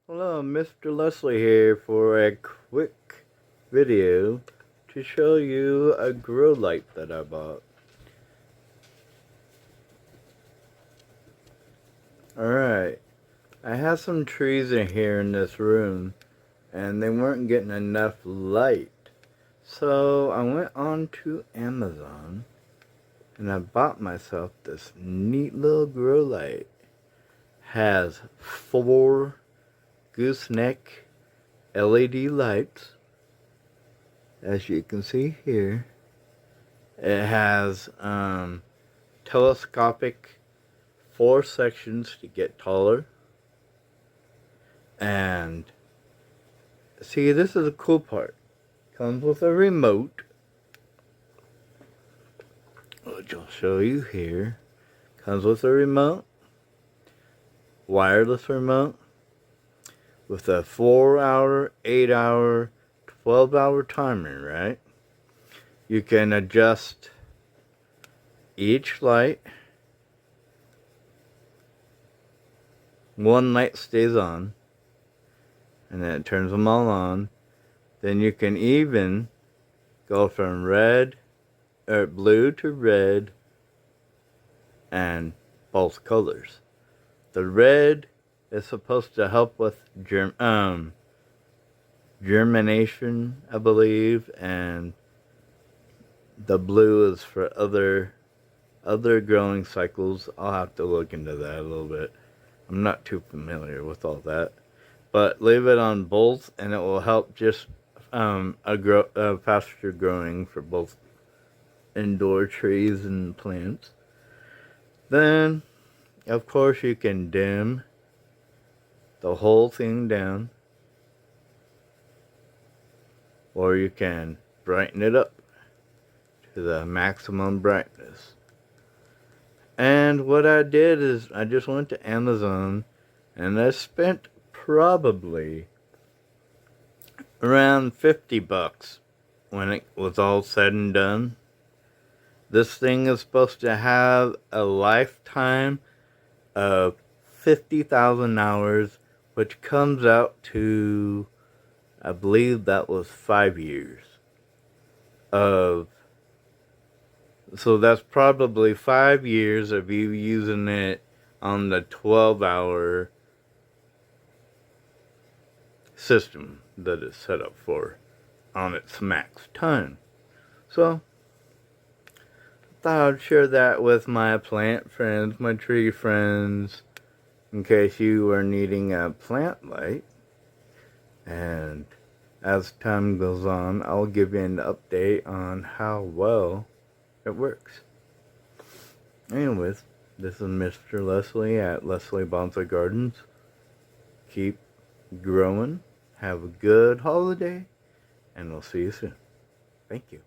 Hello, Mr. Leslie here for a quick video to show you a grow light that I bought. Alright, I have some trees in here in this room and they weren't getting enough light. So I went on to Amazon and I bought myself this neat little grow light. Has 4 gooseneck LED lights, as you can see here. It has telescopic 4 sections to get taller, and see, this is the cool part. Comes with a remote, which I'll show you here. Comes with a remote, wireless remote, with a 4-hour, 8-hour, 12-hour timer, right? You can adjust each light. One light stays on, and then it turns them all on. Then you can even go from blue to red, and both colors. The red is supposed to help with germination, I believe, and the blue is for other growing cycles. I'll have to look into that a little bit. I'm not too familiar with all that, but leave it on both, and it will help just faster growing for both indoor trees and plants. Then, of course, you can dim the whole thing down, or you can brighten it up to the maximum brightness. And what I did is I just went to Amazon and I spent probably around $50 when it was all said and done. This thing is supposed to have a lifetime of 50,000 hours, which comes out to, I believe that was 5 years of, so that's probably 5 years of you using it on the 12-hour system that it's set up for on its max time. So I thought I'd share that with my plant friends, my tree friends, in case you are needing a plant light. And as time goes on, I'll give you an update on how well it works. Anyways, this is Mr. Leslie at Leslie Bonsai Gardens. Keep growing. Have a good holiday, and we'll see you soon. Thank you.